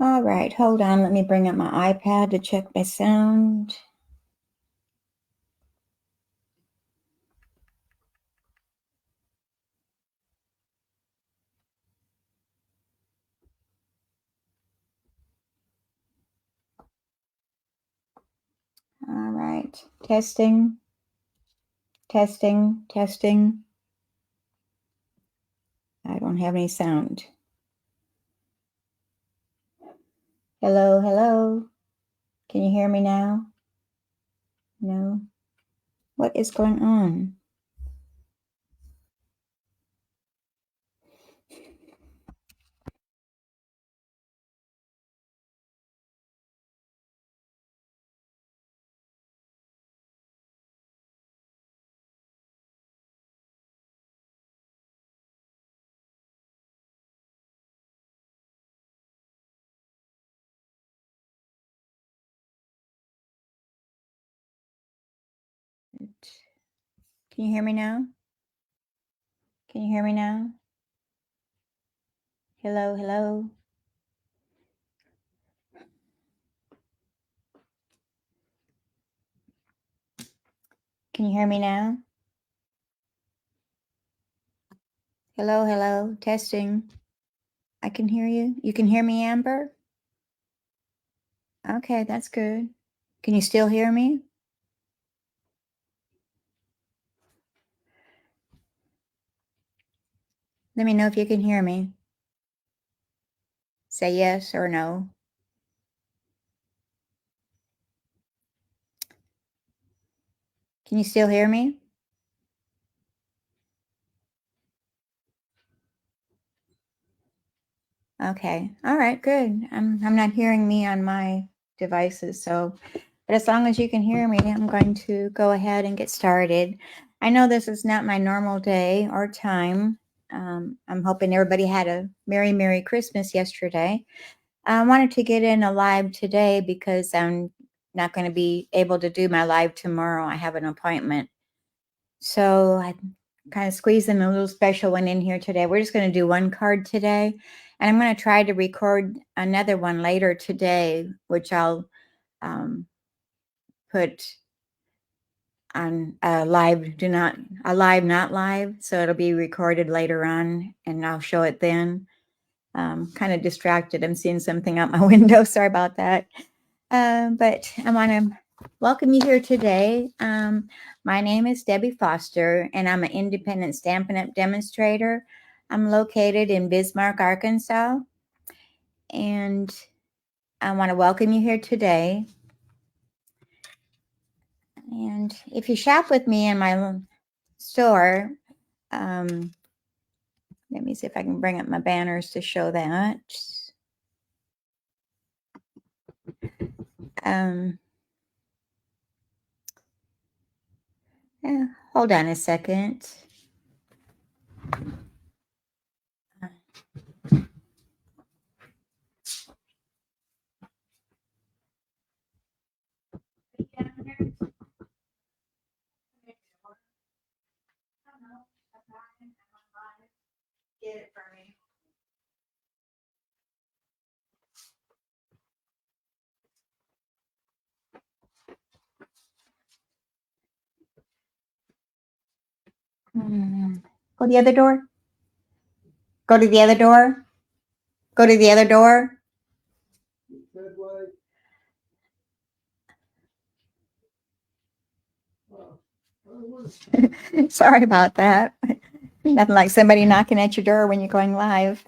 All right, hold on. Let me bring up my iPad to check my sound. All right, testing, testing, testing. I don't have any sound. Hello, hello. Can you hear me now? No? What is going on? Can you hear me now? Can you hear me now? Hello, hello. Can you hear me now? Hello, hello. Testing. I can hear you. You can hear me, Amber? Okay, that's good. Can you still hear me? Let me know if you can hear me. Say yes or no. Can you still hear me? Okay. All right, good. I'm not hearing me on my devices, so but as long as you can hear me, I'm going to go ahead and get started. I know this is not my normal day or time. I'm hoping everybody had a Merry Christmas yesterday. I wanted to get in a live today because I'm not going to be able to do my live tomorrow. I have an appointment. So I kind of squeezed in a little special one in here today. We're just going to do one card today. And I'm going to try to record another one later today, which I'll put on a live, not live. So it'll be recorded later on and I'll show it then. Kind of distracted. I'm seeing something out my window. Sorry about that. But I want to welcome you here today. My name is Debbie Foster, and I'm an independent Stampin' Up! Demonstrator. I'm located in Bismarck, Arkansas, and I want to welcome you here today. And if you shop with me in my store, let me see if I can bring up my banners to show that. Yeah, hold on a second. Get it for me. Go the other door. Go to the other door. Go to the other door. Sorry about that. Nothing like somebody knocking at your door when you're going live.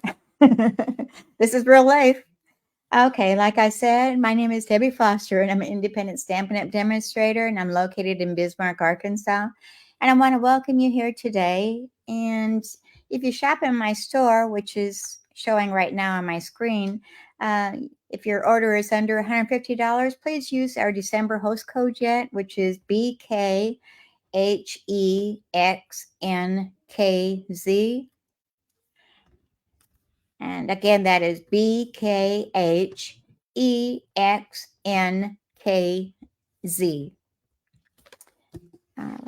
This is real life. Okay, like I said, my name is Debbie Foster, and I'm an independent Stampin' Up! Demonstrator, and I'm located in Bismarck, Arkansas. And I want to welcome you here today. And if you shop in my store, which is showing right now on my screen, if your order is under $150, please use our December host code yet, which is BKHEXNKZ. And again, that is BKHEXNKZ. All right.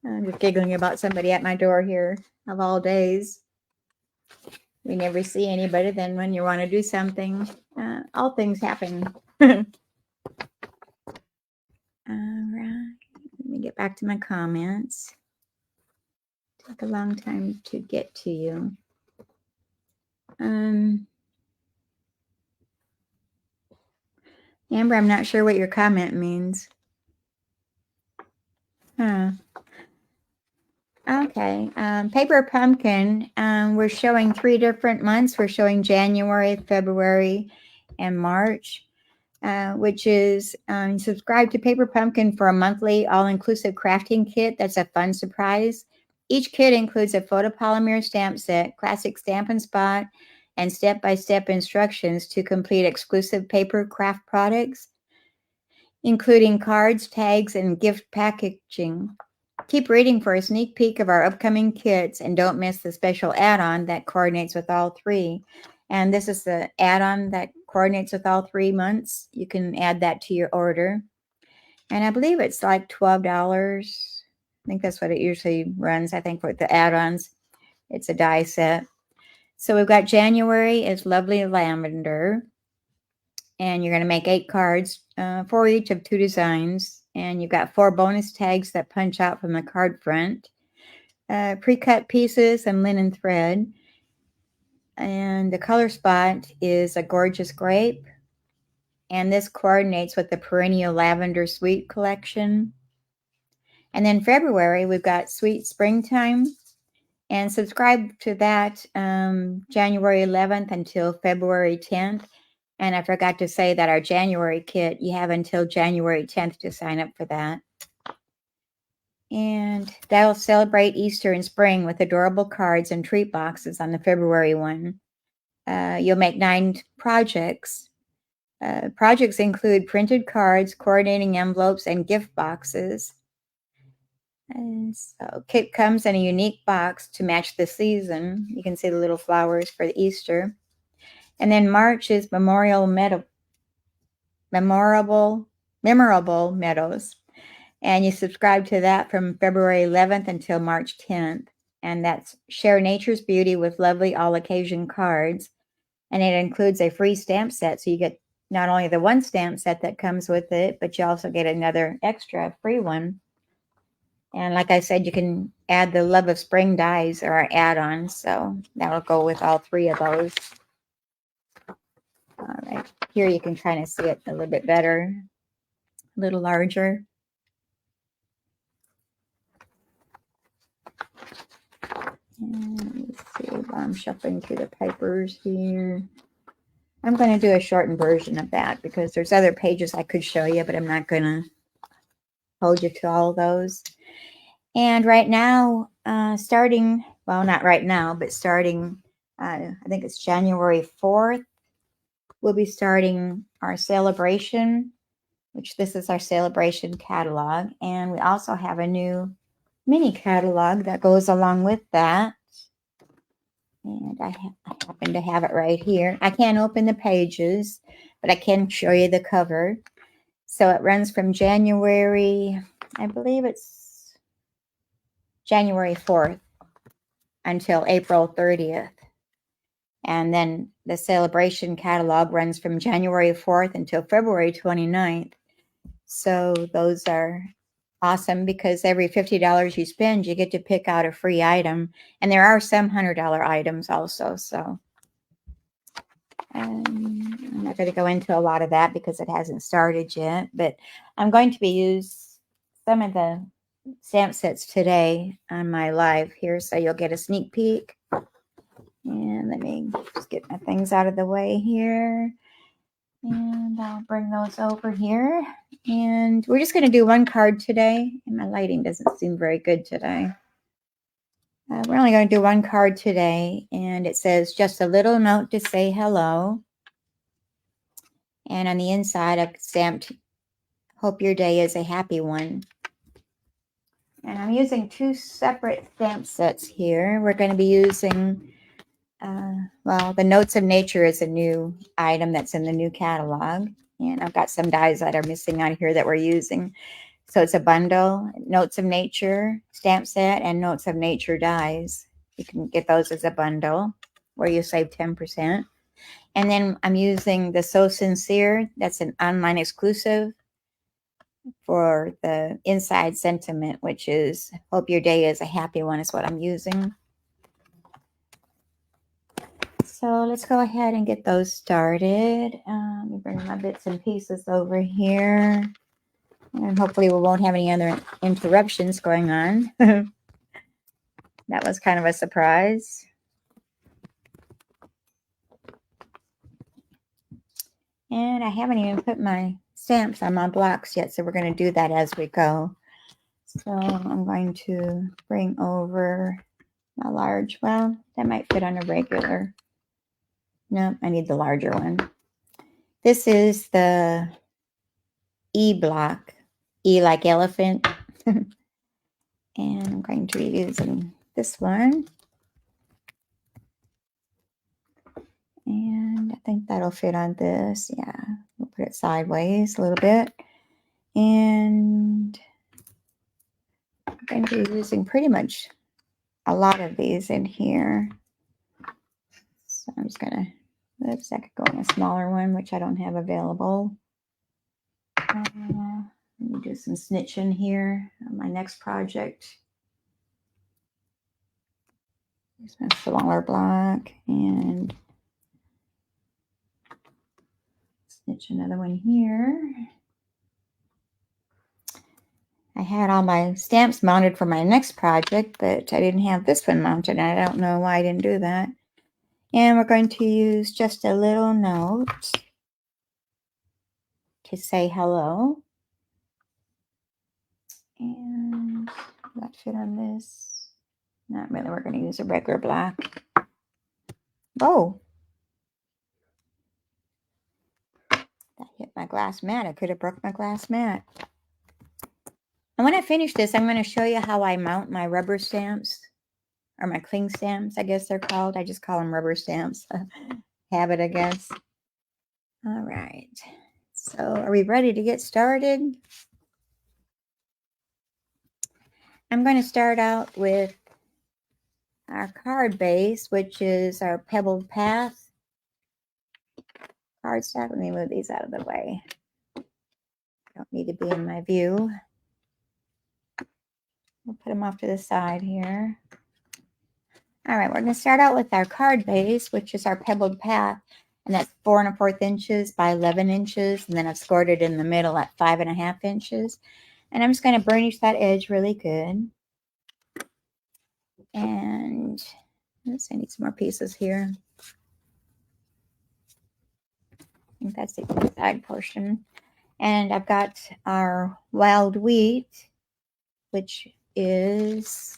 I'm just giggling about somebody at my door here of all days. We never see anybody. Then when you want to do something, all things happen. All right. Let me get back to my comments. Took a long time to get to you. Amber, I'm not sure what your comment means. Huh. Okay. Paper Pumpkin, we're showing 3 different months. We're showing January, February, and March, which is subscribe to Paper Pumpkin for a monthly all-inclusive crafting kit. That's a fun surprise. Each kit includes a photopolymer stamp set, classic Stampin' Spot, and step-by-step instructions to complete exclusive paper craft products, including cards, tags, and gift packaging. Keep reading for a sneak peek of our upcoming kits and don't miss the special add-on that coordinates with all 3. And this is the add-on that coordinates with all 3 months. You can add that to your order. And I believe it's like $12. I think that's what it usually runs, I think, with the add-ons. It's a die set. So we've got January is Lovely Lavender. And you're going to make 8 cards, 4 each of 2 designs. And you've got 4 bonus tags that punch out from the card front, pre-cut pieces and linen thread. And the color spot is a gorgeous grape. And this coordinates with the Perennial Lavender Sweet collection. And then February, we've got Sweet Springtime. And subscribe to that January 11th until February 10th. And I forgot to say that our January kit, you have until January 10th to sign up for that. And that'll celebrate Easter and spring with adorable cards and treat boxes on the February one. You'll make 9 projects. Projects include printed cards, coordinating envelopes, and gift boxes. And so kit comes in a unique box to match the season. You can see the little flowers for Easter. And then March is Memorable Meadows. And you subscribe to that from February 11th until March 10th. And that's Share Nature's Beauty with lovely all-occasion cards. And it includes a free stamp set. So you get not only the one stamp set that comes with it, but you also get another extra free one. And like I said, you can add the Love of Spring dies or our add-ons. So that'll go with all 3 of those. All right, here you can kind of see it a little bit better, a little larger. And let's see, while I'm shuffling through the papers here. I'm going to do a shortened version of that because there's other pages I could show you, but I'm not going to hold you to all of those. And right now, starting, well, not right now, but starting, I think it's January 4th, we'll be starting our celebration, which this is our celebration catalog. And we also have a new mini catalog that goes along with that. And I happen to have it right here. I can't open the pages, but I can show you the cover. So it runs from January, I believe it's January 4th until April 30th. And then the celebration catalog runs from January 4th until February 29th. So those are awesome because every $50 you spend, you get to pick out a free item. And there are some $100 items also. So I'm not going to go into a lot of that because it hasn't started yet. But I'm going to be use some of the stamp sets today on my live here. So you'll get a sneak peek. And let me just get my things out of the way here. And I'll bring those over here. And we're just going to do one card today. And my lighting doesn't seem very good today. We're only going to do one card today. And it says, just a little note to say hello. And on the inside, I've stamped, hope your day is a happy one. And I'm using 2 separate stamp sets here. We're going to be using... well, the Notes of Nature is a new item that's in the new catalog. And I've got some dies that are missing on here that we're using. So it's a bundle, Notes of Nature stamp set and Notes of Nature dies. You can get those as a bundle. where you save 10%. And then I'm using the So Sincere. That's an online exclusive for the inside sentiment, which is hope your day is a happy one, is what I'm using. So let's go ahead and get those started. Let me bring my bits and pieces over here. And hopefully we won't have any other interruptions going on. That was kind of a surprise. And I haven't even put my stamps on my blocks yet, so we're going to do that as we go. So I'm going to bring over my large, well, that might fit on a regular. No, I need the larger one. This is the E block, E like elephant. And I'm going to be using this one. And I think that'll fit on this. Yeah, we'll put it sideways a little bit. And I'm going to be using pretty much a lot of these in here. So I'm just going to, oops, I could go in a smaller one, which I don't have available. Let me do some snitching here on my next project. Here's my smaller block and snitch another one here. I had all my stamps mounted for my next project, but I didn't have this one mounted. I don't know why I didn't do that. And we're going to use just a little note to say hello. And that fit on this. Not really. We're going to use a regular black. Oh, that hit my glass mat. I could have broke my glass mat. And when I finish this, I'm going to show you how I mount my rubber stamps, or my cling stamps, I guess they're called. I just call them rubber stamps. Habit, I guess. All right. So are we ready to get started? I'm going to start out with our card base, which is our pebbled path cardstock. Let me move these out of the way. Don't need to be in my view. We'll put them off to the side here. All right, we're going to start out with our card base, which is our pebbled path, and that's 4 1/4 inches by 11 inches, and then I've scored it in the middle at 5 1/2 inches. And I'm just going to burnish that edge really good. And oops, I need some more pieces here. I think that's the inside portion. And I've got our wild wheat, which is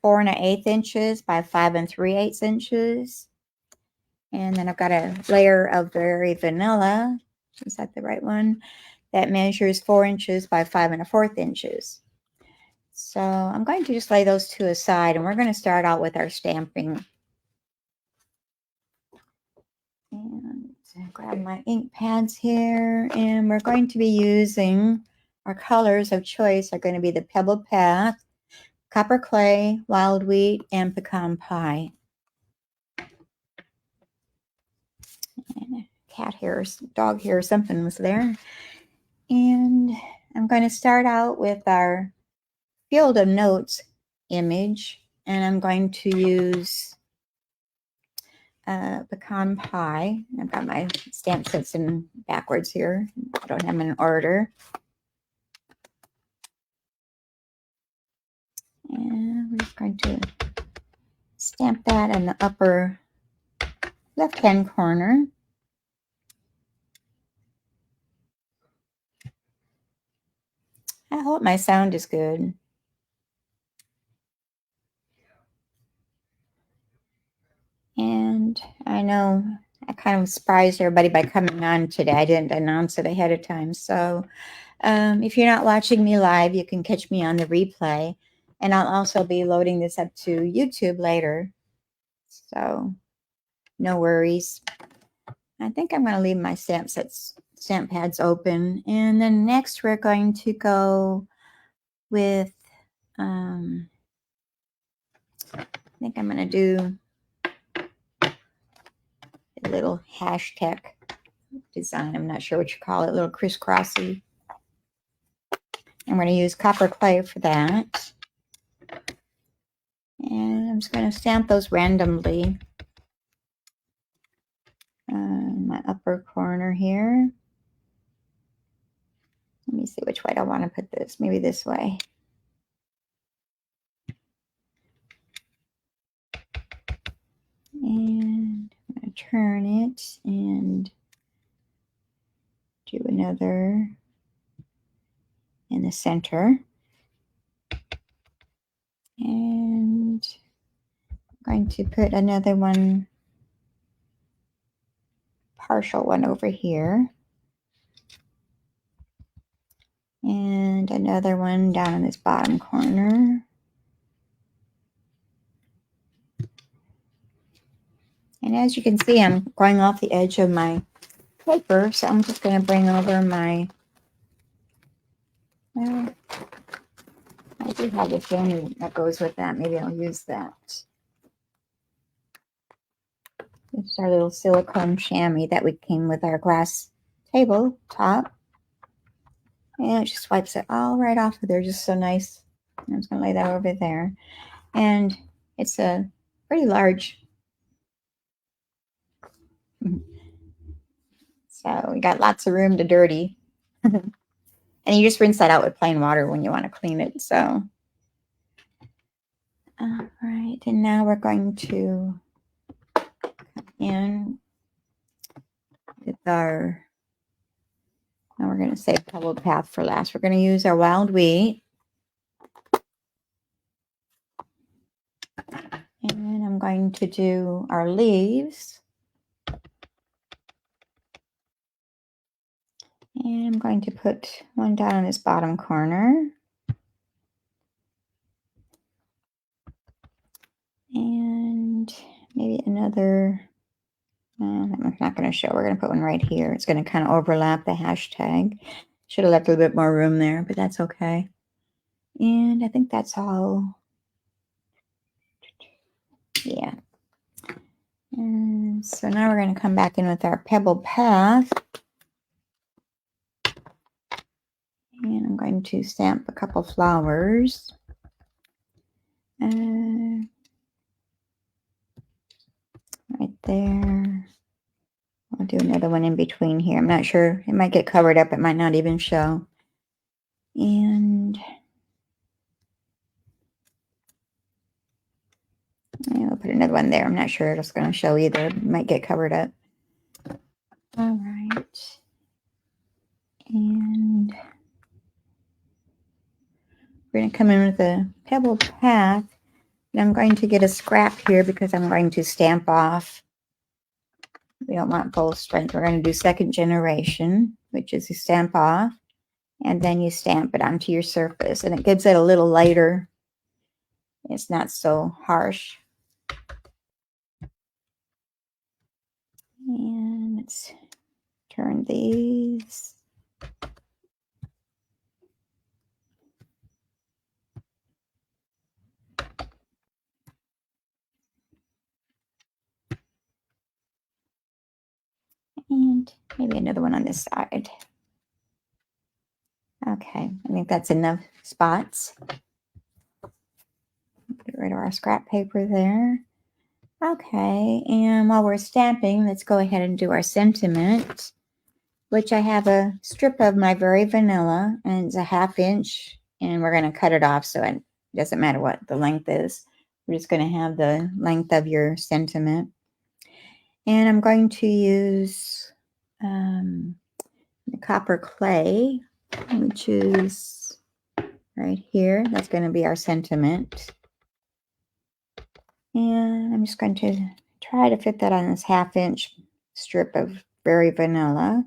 4 1/8 inches by 5 3/8 inches. And then I've got a layer of Very Vanilla. Is that the right one? That measures 4 inches by 5 1/4 inches. So I'm going to just lay those two aside, and we're going to start out with our stamping. And grab my ink pads here, and we're going to be using our colors of choice are going to be the Pebbled Path, Copper Clay, Wild Wheat, and Pecan Pie. And cat hair, dog hair, something was there. And I'm going to start out with our Field of Notes image, and I'm going to use Pecan Pie. I've got my stamp sets in backwards here. I don't have them in order. And we're just going to stamp that in the upper left-hand corner. I hope my sound is good. And I know I kind of surprised everybody by coming on today. I didn't announce it ahead of time. So if you're not watching me live, you can catch me on the replay. And I'll also be loading this up to YouTube later. So no worries. I think I'm going to leave my stamp pads open. And then next we're going to go with, I think I'm going to do little hashtag design. I'm not sure what you call it, a little crisscrossy. I'm going to use copper clay for that. And I'm just going to stamp those randomly. My upper corner here. Let me see which way I want to put this. Maybe this way. And I'm going to turn it and do another in the center. And I'm going to put another one, partial one over here. And another one down in this bottom corner. And as you can see, I'm going off the edge of my paper, so I'm just going to bring over my, well, I do have a thing that goes with that. Maybe I'll use that. It's our little silicone chamois that we came with our glass tabletop. And it just wipes it all right off of there, just so nice. I'm just going to lay that over there. And it's a pretty large. So we got lots of room to dirty. And you just rinse that out with plain water when you want to clean it. So, all right. And now we're going to come in with our, now we're going to save Pebbled Path for last. We're going to use our wild wheat. And I'm going to do our leaves. And I'm going to put one down in this bottom corner. And maybe another, I'm not going to show. We're going to put one right here. It's going to kind of overlap the hashtag. Should have left a little bit more room there, but that's okay. And I think that's all. Yeah. And so now we're going to come back in with our Pebble Path. And I'm going to stamp a couple flowers. Right there. I'll do another one in between here. I'm not sure. It might get covered up. It might not even show. And I'll put another one there. I'm not sure it's going to show either. It might get covered up. All right. And we're going to come in with a Pebble Path. And I'm going to get a scrap here because I'm going to stamp off. We don't want full strength. We're going to do second generation, which is you stamp off. And then you stamp it onto your surface. And it gives it a little lighter. It's not so harsh. And let's turn these. And maybe another one on this side. Okay, I think that's enough spots. Get rid of our scrap paper there. Okay, and while we're stamping, let's go ahead and do our sentiment, which I have a strip of my Very Vanilla, and it's a 1/2 inch, and we're going to cut it off so it doesn't matter what the length is. We're just going to have the length of your sentiment. And I'm going to use the copper clay, which is right here. That's going to be our sentiment. And I'm just going to try to fit that on this 1/2 inch strip of Very Vanilla.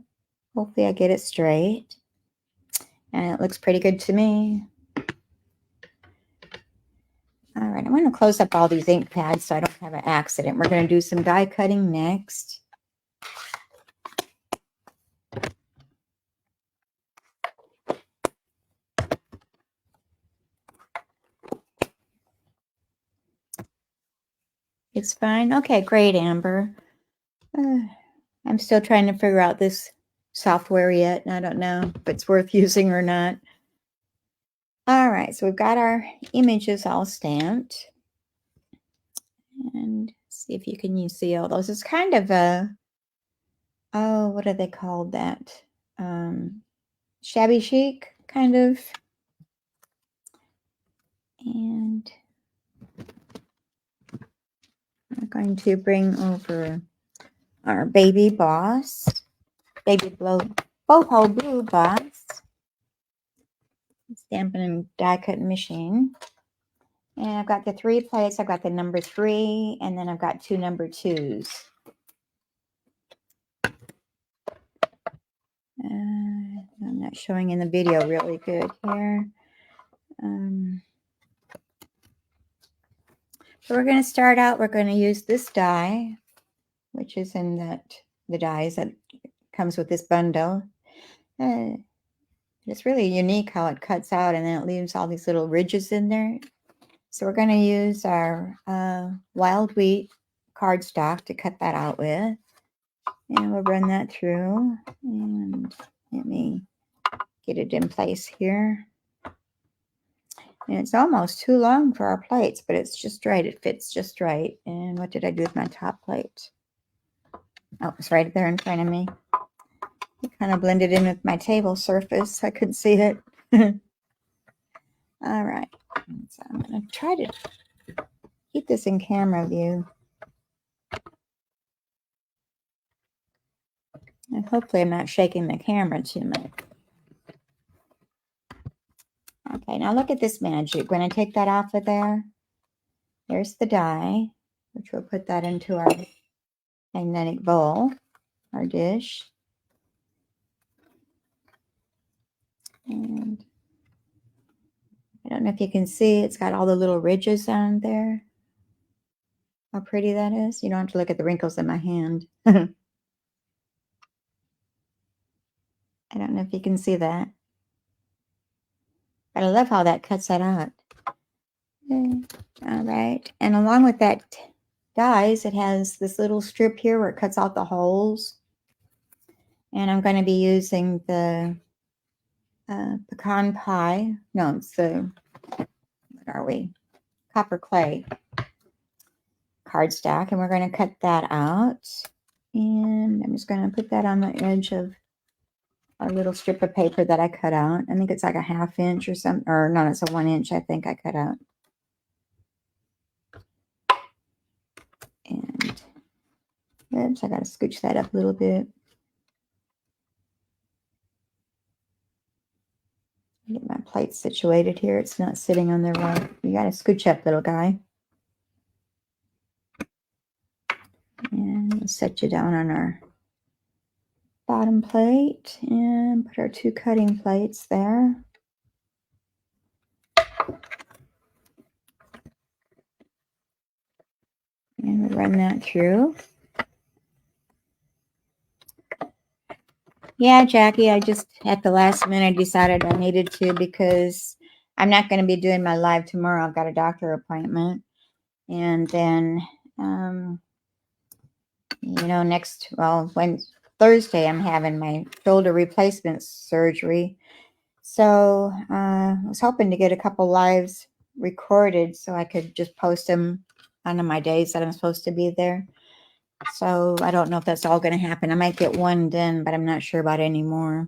Hopefully I get it straight. And it looks pretty good to me. All right, I'm going to close up all these ink pads so I don't have an accident. We're going to do some die cutting next. It's fine. Okay, great, Amber. I'm still trying to figure out this software yet, and I don't know if it's worth using or not. All right, so we've got our images all stamped. And see if you can see all those. It's kind of a, oh, what do they call that? Shabby chic, kind of. And we're going to bring over our baby boss, baby boho blue boss, Stampin' and die cutting machine. And I've got the 3 plates. I've got the number 3, and then I've got 2 number 2s. I'm not showing in the video really good here. So we're going to start out, we're going to use this die, which is in the dies that comes with this bundle. It's really unique how it cuts out and then it leaves all these little ridges in there. So we're going to use our wild wheat cardstock to cut that out with. And we'll run that through. And let me get it in place here. And it's almost too long for our plates, but it's just right. It fits just right. And what did I do with my top plate? Oh, it's right there in front of me. It kind of blended in with my table surface. I couldn't see it. All right. So I'm going to try to keep this in camera view. And hopefully I'm not shaking the camera too much. Okay, now look at this magic. When I take that off of there, there's the die, which we'll put that into our magnetic bowl, our dish. And I don't know if you can see, it's got all the little ridges on there. How pretty that is. You don't have to look at the wrinkles in my hand. I don't know if you can see that. But I love how that cuts that out. Okay. All right. And along with that dies, it has this little strip here where it cuts out the holes. And I'm going to be using the pecan pie. No, it's the, what are we? Copper clay cardstock. And we're going to cut that out. And I'm just going to put that on the edge of our little strip of paper that I cut out. I think it's like a 1/2 inch or something. Or no, it's a 1 inch I think I cut out. And oops, I got to scooch that up a little bit. Get my plate situated here. It's not sitting on the right. You got to scooch up, little guy. And we'll set you down on our bottom plate and put our 2 cutting plates there. And we'll run that through. Yeah, Jackie, I just at the last minute decided I needed to because I'm not going to be doing my live tomorrow. I've got a doctor appointment. And then, when Thursday, I'm having my shoulder replacement surgery. So I was hoping to get a couple lives recorded so I could just post them on my days that I'm supposed to be there. So I don't know if that's all going to happen. I might get one done, but I'm not sure about any more.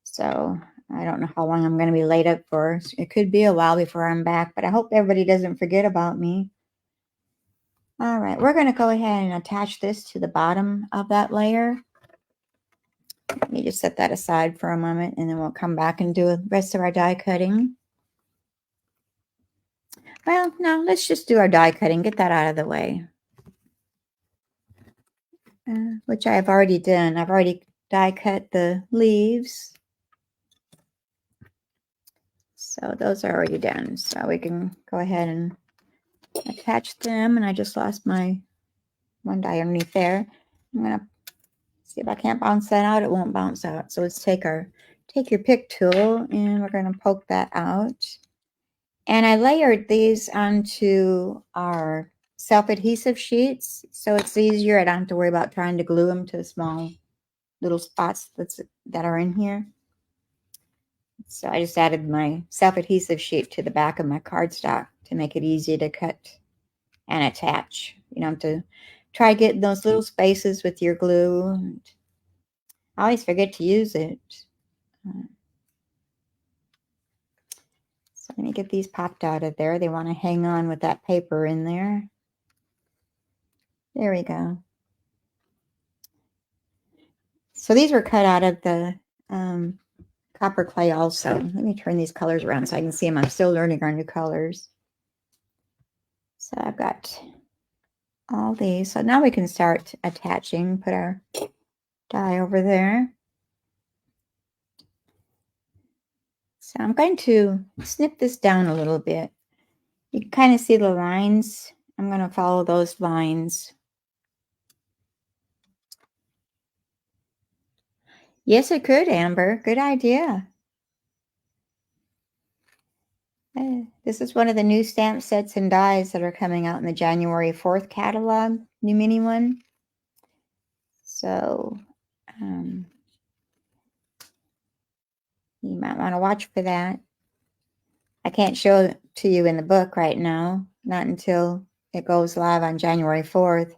So I don't know how long I'm going to be laid up for. It could be a while before I'm back, but I hope everybody doesn't forget about me. All right, we're going to go ahead and attach this to the bottom of that layer. Let me just set that aside for a moment, and then we'll come back and do the rest of our die cutting. Well, no, let's just do our die cutting. Get that out of the way. Which I have already done. I've already die cut the leaves. So those are already done. So we can go ahead and attach them. And I just lost my one die underneath there. I'm going to see if I can't bounce that out. It won't bounce out. So let's take your pick tool and we're going to poke that out. And I layered these onto our self-adhesive sheets, so it's easier. I don't have to worry about trying to glue them to the small little spots that are in here. So I just added my self-adhesive sheet to the back of my cardstock to make it easy to cut and attach. You don't have to try getting those little spaces with your glue. And I always forget to use it. So let me get these popped out of there. They want to hang on with that paper in there. There we go. So these were cut out of the copper clay also. Let me turn these colors around so I can see them. I'm still learning our new colors. So I've got all these. So now we can start attaching. Put our die over there. So I'm going to snip this down a little bit. You can kind of see the lines. I'm going to follow those lines. Yes, it could, Amber. Good idea. This is one of the new stamp sets and dies that are coming out in the January 4th catalog, new mini one. So you might want to watch for that. I can't show it to you in the book right now, not until it goes live on January 4th.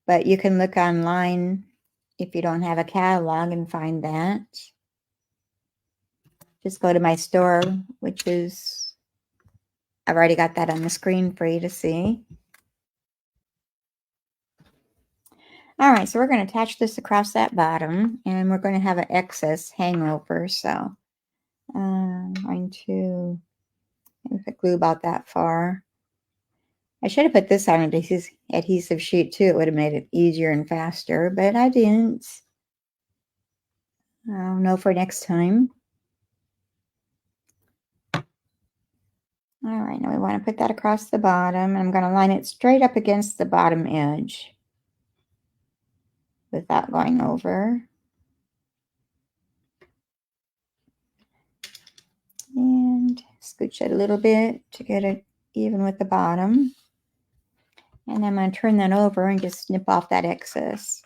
But you can look online if you don't have a catalog and find that. Just go to my store, which is, I've already got that on the screen for you to see. All right, so we're going to attach this across that bottom, and we're going to have an excess hangover. So I'm going to glue about that far. I should have put this on an adhesive sheet too. It would have made it easier and faster, but I didn't. I'll know for next time. All right, now we want to put that across the bottom. I'm going to line it straight up against the bottom edge without going over. And scooch it a little bit to get it even with the bottom. And I'm going to turn that over and just snip off that excess.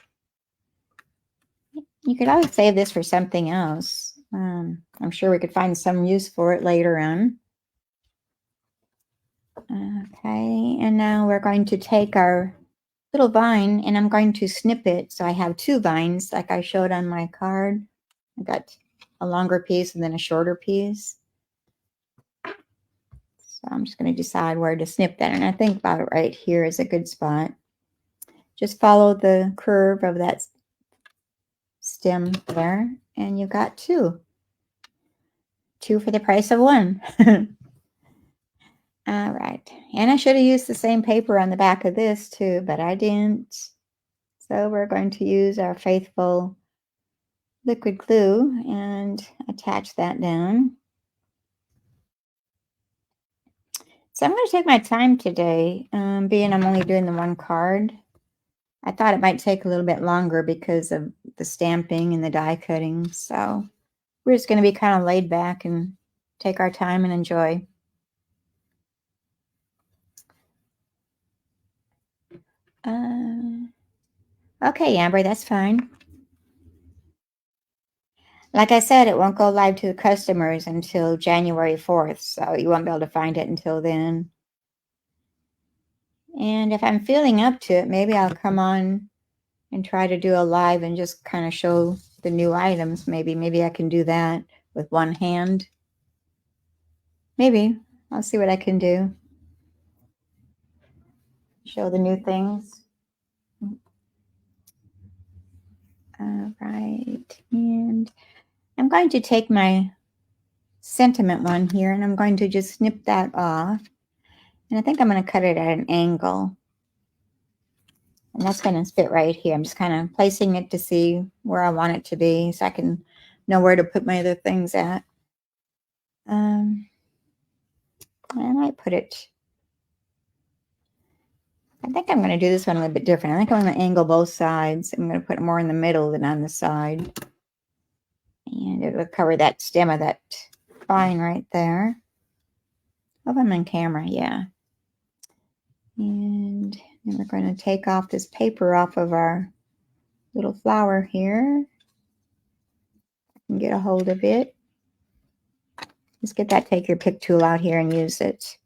You could always save this for something else. I'm sure we could find some use for it later on. Okay, and now we're going to take our little vine and I'm going to snip it. So I have two vines like I showed on my card. I got a longer piece and then a shorter piece. So I'm just going to decide where to snip that. And I think about it right here is a good spot. Just follow the curve of that stem there. And you've got two. Two for the price of one. All right. And I should have used the same paper on the back of this too, but I didn't. So we're going to use our faithful liquid glue and attach that down. So I'm going to take my time today, being I'm only doing the one card. I thought it might take a little bit longer because of the stamping and the die cutting. So we're just going to be kind of laid back and take our time and enjoy. Okay, Amber, that's fine. Like I said, it won't go live to the customers until January 4th, so you won't be able to find it until then. And if I'm feeling up to it, maybe I'll come on and try to do a live and just kind of show the new items. Maybe I can do that with one hand. Maybe. I'll see what I can do. Show the new things. All right. And I'm going to take my sentiment one here and I'm going to just snip that off. And I think I'm going to cut it at an angle. And that's going to fit right here. I'm just kind of placing it to see where I want it to be so I can know where to put my other things at. I might put it, I think I'm going to do this one a little bit different. I think I'm going to angle both sides. I'm going to put it more in the middle than on the side. And it will cover that stem of that vine right there. Hope I'm on camera, yeah. And then we're going to take off this paper off of our little flower here and get a hold of it. Just get that take your pick tool out here and use it.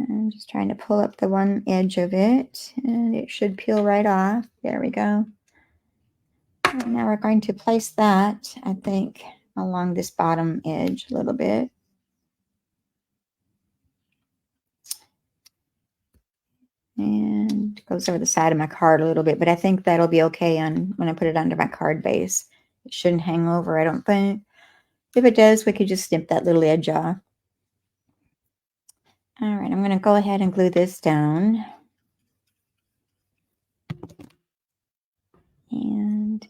I'm just trying to pull up the one edge of it, and it should peel right off. There we go. And now we're going to place that, I think, along this bottom edge a little bit. And it goes over the side of my card a little bit, but I think that'll be okay on when I put it under my card base. It shouldn't hang over, I don't think. If it does, we could just snip that little edge off. All right, I'm going to go ahead and glue this down. And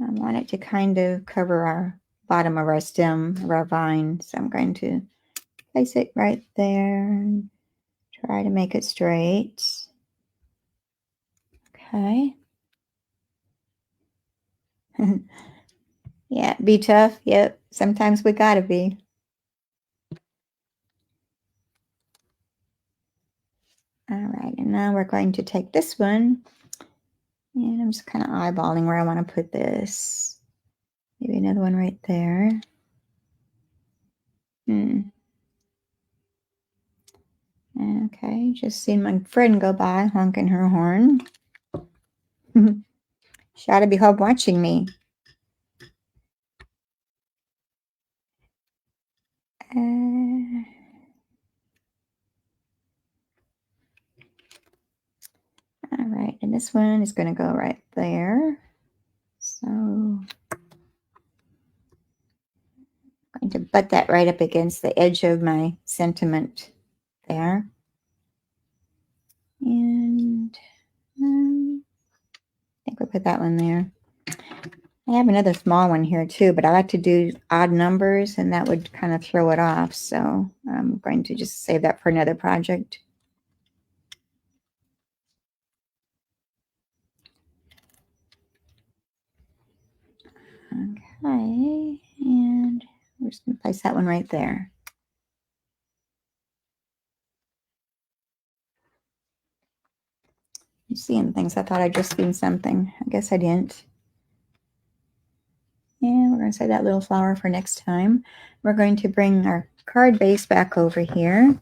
I want it to kind of cover our bottom of our stem of our vine. So I'm going to place it right there and try to make it straight. Okay. Yeah, be tough. Yep, sometimes we gotta be. All right, and now we're going to take this one, and I'm just kind of eyeballing where I want to put this. Maybe another one right there. Okay, just seen my friend go by honking her horn. She ought to be home watching me. All right, and this one is going to go right there. So I'm going to butt that right up against the edge of my sentiment there. And I think we'll put that one there. I have another small one here too, but I like to do odd numbers and that would kind of throw it off. So I'm going to just save that for another project. Okay, and we're just going to place that one right there. I'm seeing things. I thought I'd just seen something. I guess I didn't. And we're going to save that little flower for next time. We're going to bring our card base back over here.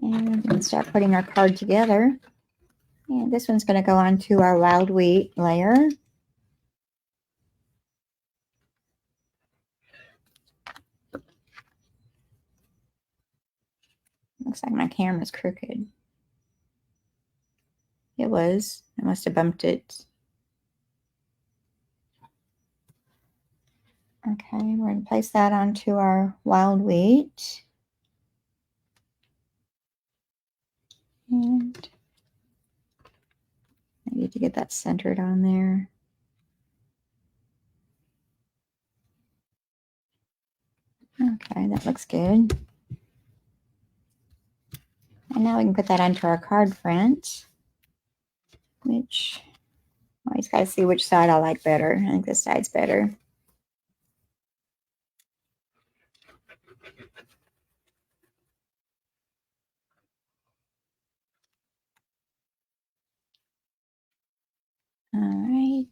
And start putting our card together. And this one's going to go onto our wild wheat layer. Looks like my camera's crooked. It was. I must have bumped it. Okay, we're going to place that onto our wild wheat. And I need to get that centered on there. Okay, that looks good. And now we can put that onto our card front, which I always got to see which side I like better. I think this side's better. All right.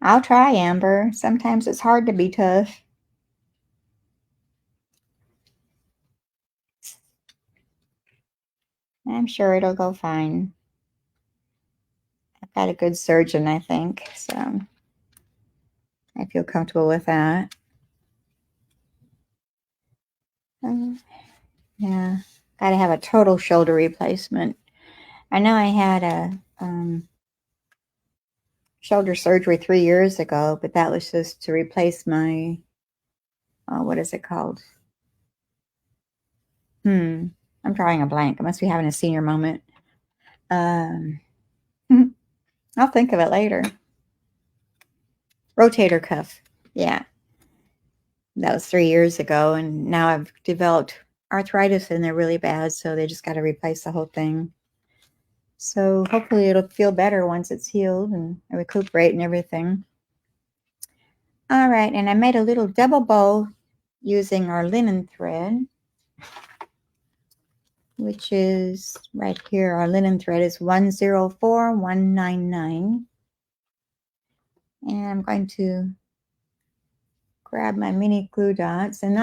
I'll try, Amber. Sometimes it's hard to be tough. I'm sure it'll go fine. I've got a good surgeon, I think, so I feel comfortable with that. Yeah, got to have a total shoulder replacement. I know I had a shoulder surgery 3 years ago, but that was just to replace my, what is it called? I'm drawing a blank. I must be having a senior moment. I'll think of it later. Rotator cuff. Yeah. That was 3 years ago, and now I've developed arthritis and they're really bad, so they just got to replace the whole thing. So hopefully it'll feel better once it's healed and I recuperate and everything. All right, and I made a little double bow using our linen thread, which is right here. Our linen thread is 104199. And I'm going to grab my mini glue dots. And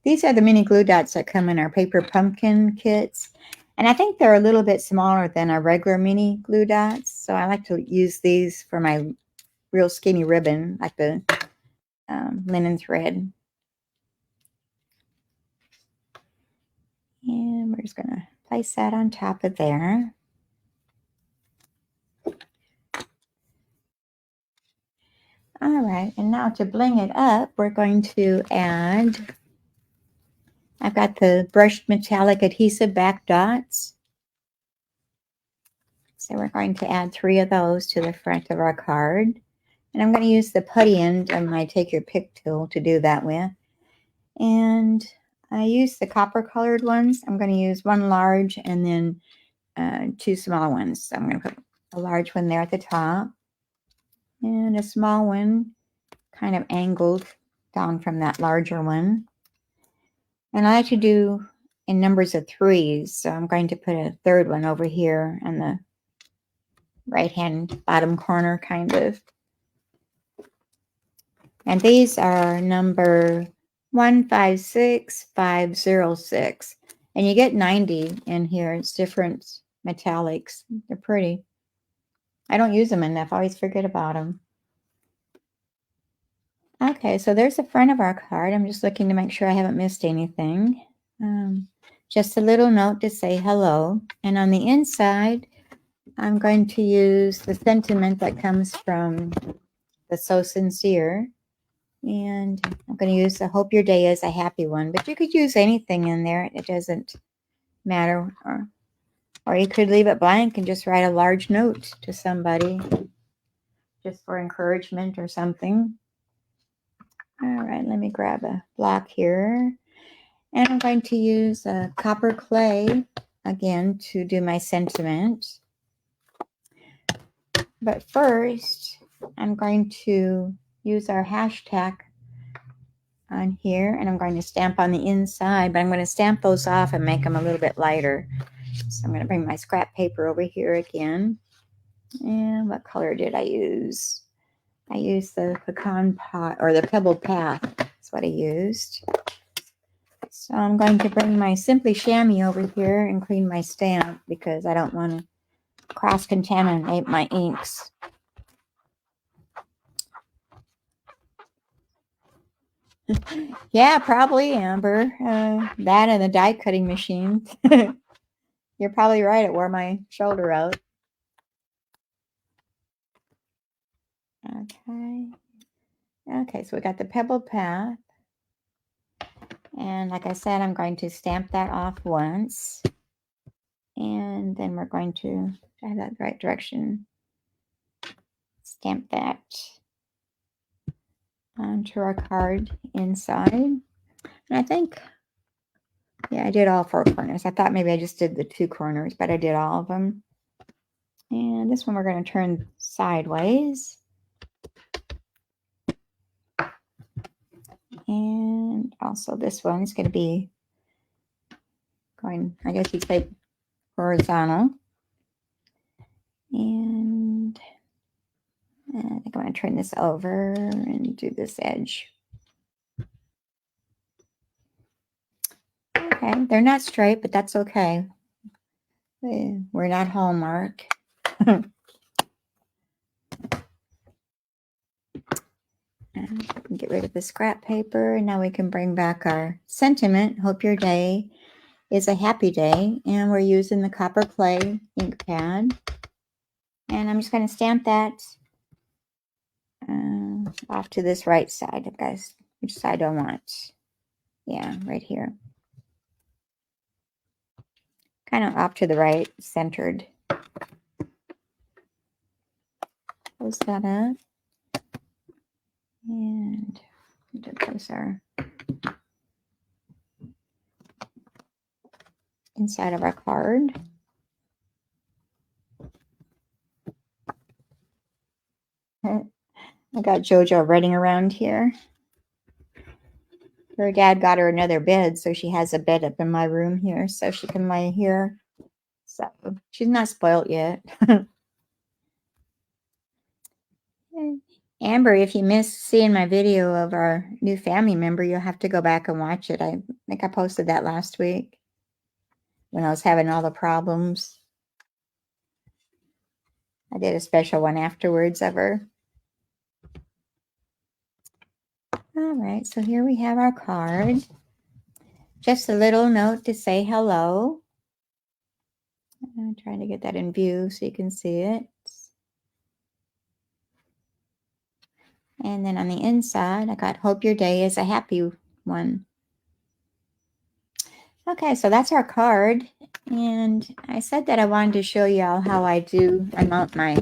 these are the mini glue dots that come in our paper pumpkin kits. And I think they're a little bit smaller than our regular mini glue dots. So I like to use these for my real skinny ribbon, like the linen thread. And we're just going to place that on top of there. All right, and now to bling it up, we're going to add, I've got the brushed metallic adhesive back dots. So we're going to add 3 of those to the front of our card. And I'm going to use the putty end of my Take Your Pick tool to do that with. And I use the copper colored ones. I'm going to use 1 large and then 2 small ones. So I'm going to put a large one there at the top and a small one kind of angled down from that larger one. And I like to do in numbers of 3s. So I'm going to put a 3rd one over here on the right hand bottom corner kind of. And these are number 156506. And you get 90 in here. It's different metallics. They're pretty. I don't use them enough. I always forget about them. Okay, so there's the front of our card. I'm just looking to make sure I haven't missed anything. Just a little note to say hello. And on the inside, I'm going to use the sentiment that comes from the So Sincere. And I'm going to use I hope your day is a happy one. But you could use anything in there. It doesn't matter. Or you could leave it blank and just write a large note to somebody just for encouragement or something. All right, let me grab a block here. And I'm going to use a copper clay again to do my sentiment. But first, I'm going to use our hashtag on here, and I'm going to stamp on the inside, but I'm going to stamp those off and make them a little bit lighter. So I'm going to bring my scrap paper over here again. And what color did I use? I used the pecan pot, or the pebble path. That's what I used. So I'm going to bring my Simply Chamois over here and clean my stamp because I don't want to cross-contaminate my inks. Yeah, probably, Amber. That and the die cutting machine. You're probably right. It wore my shoulder out. Okay. Okay, so we got the pebble path. And like I said, I'm going to stamp that off once. And then we're going to have that right direction. Stamp that onto our card inside. And I think, yeah, I did all 4 corners. I thought maybe I just did the 2 corners, but I did all of them. And this one we're going to turn sideways. And also this one's going to be going, I guess you'd say, horizontal. And I think I'm going to turn this over and do this edge. Okay, they're not straight, but that's okay. We're not Hallmark. Get rid of the scrap paper. And now we can bring back our sentiment. Hope your day is a happy day. And we're using the copper clay ink pad. And I'm just going to stamp that off to this right side, guys. Which side do I want? Yeah, right here. Kind of off to the right, centered. Close that up. And those are inside of our card. I got JoJo running around here. Her dad got her another bed, so she has a bed up in my room here, so she can lay here. So she's not spoiled yet. Amber, if you missed seeing my video of our new family member, you'll have to go back and watch it. I think I posted that last week when I was having all the problems. I did a special one afterwards of her. All right, so here we have our card. Just a little note to say hello. I'm trying to get that in view so you can see it. And then on the inside, I got hope your day is a happy one. Okay, so that's our card. And I said that I wanted to show y'all how I mount my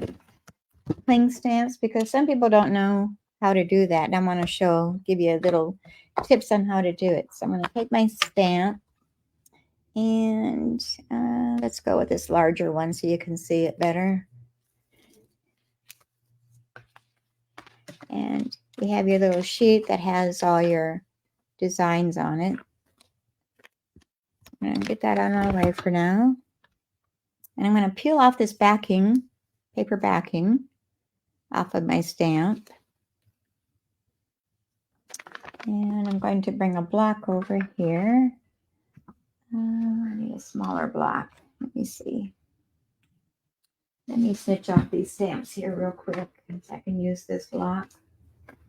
cling stamps because some people don't know how to do that. And I want to give you a little tips on how to do it. So I'm going to take my stamp and let's go with this larger one so you can see it better. And you have your little sheet that has all your designs on it. I'm going to get that out of the way for now. And I'm going to peel off this backing, paper backing, off of my stamp. And I'm going to bring a block over here. I need a smaller block. Let me see. Let me snitch off these stamps here real quick so I can use this block.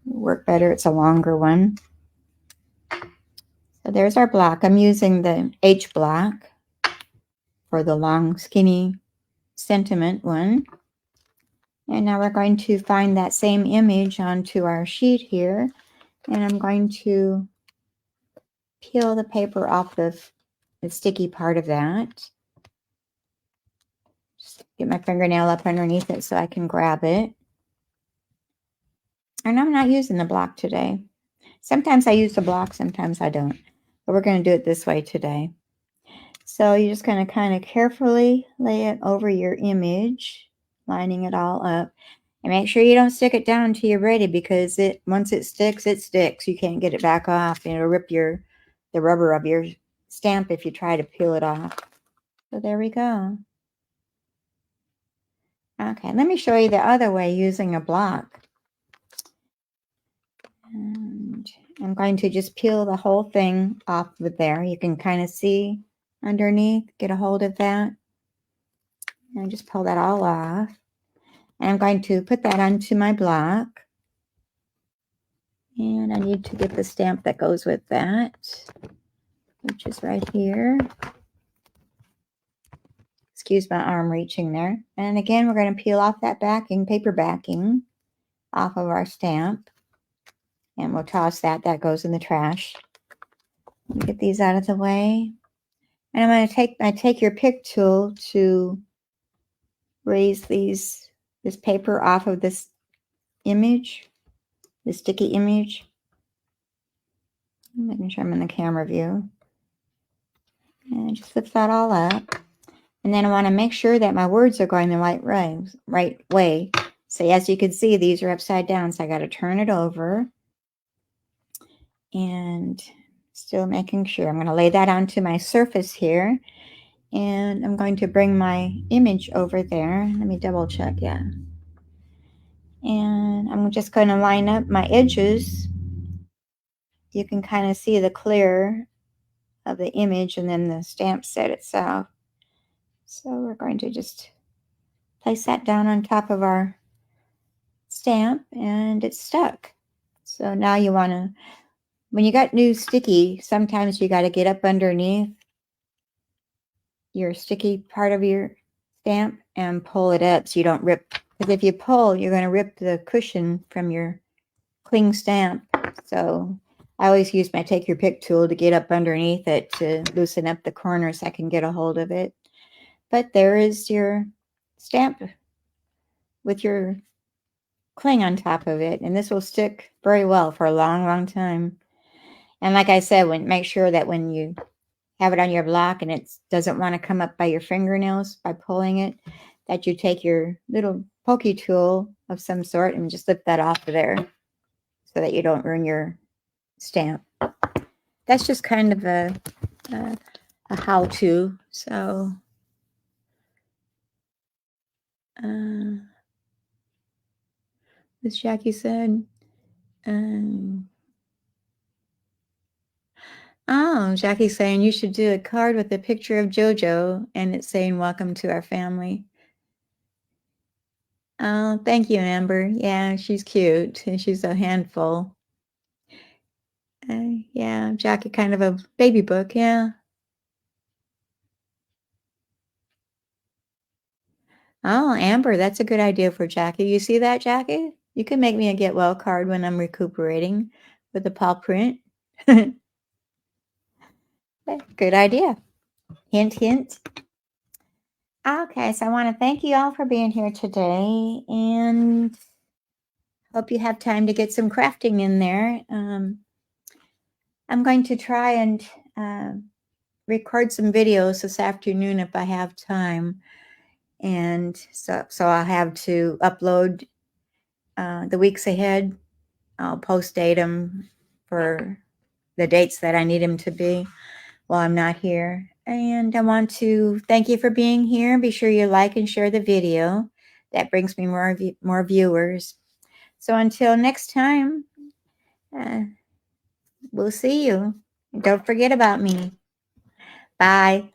It'll work better. It's a longer one. So there's our block. I'm using the H block for the long, skinny sentiment one. And now we're going to find that same image onto our sheet here. And I'm going to peel the paper off the sticky part of that. Just get my fingernail up underneath it so I can grab it. And I'm not using the block today. Sometimes I use the block, sometimes I don't. But we're going to do it this way today. So you're just going to kind of carefully lay it over your image, lining it all up. And make sure you don't stick it down until you're ready because once it sticks, it sticks. You can't get it back off. And it'll rip the rubber of your stamp if you try to peel it off. So there we go. Okay, let me show you the other way using a block. And I'm going to just peel the whole thing off of there. You can kind of see underneath, get a hold of that. And just pull that all off. And I'm going to put that onto my block. And I need to get the stamp that goes with that, which is right here. Excuse my arm reaching there. And again, we're going to peel off that backing, paper backing, off of our stamp. And we'll toss that. That goes in the trash. Get these out of the way. And I'm going to take your pick tool to raise this paper off of this image, the sticky image. I'm making sure I'm in the camera view. And just lift that all up. And then I want to make sure that my words are going the right way. So as you can see, these are upside down. So I got to turn it over. And still making sure. I'm going to lay that onto my surface here. And I'm going to bring my image over there. Let me double check, yeah. And I'm just going to line up my edges. You can kind of see the clear of the image and then the stamp set itself. So we're going to just place that down on top of our stamp and it's stuck. So now you want to, when you got new sticky, sometimes you got to get up underneath your sticky part of your stamp and pull it up so you don't rip. Because if you pull, you're going to rip the cushion from your cling stamp. So I always use my take your pick tool to get up underneath it to loosen up the corners so I can get a hold of it. But there is your stamp with your cling on top of it. And this will stick very well for a long, long time. And like I said, make sure that when you have it on your block and it doesn't want to come up by your fingernails by pulling it, that you take your little pokey tool of some sort and just slip that off of there so that you don't ruin your stamp. That's just kind of a how-to. So as Jackie said, oh, Jackie's saying you should do a card with a picture of JoJo and it's saying welcome to our family. Oh, thank you, Amber. Yeah, she's cute and she's a handful. Yeah, Jackie, kind of a baby book, yeah. Oh, Amber, that's a good idea for Jackie. You see that, Jackie? You can make me a get well card when I'm recuperating with the paw print. Good idea. Hint, hint. Okay, so I want to thank you all for being here today and hope you have time to get some crafting in there. I'm going to try and record some videos this afternoon if I have time. And so I'll have to upload the weeks ahead. I'll post date them for the dates that I need them to be while I'm not here. And I want to thank you for being here. Be sure you like and share the video. That brings me more viewers. So until next time, we'll see you. Don't forget about me. Bye.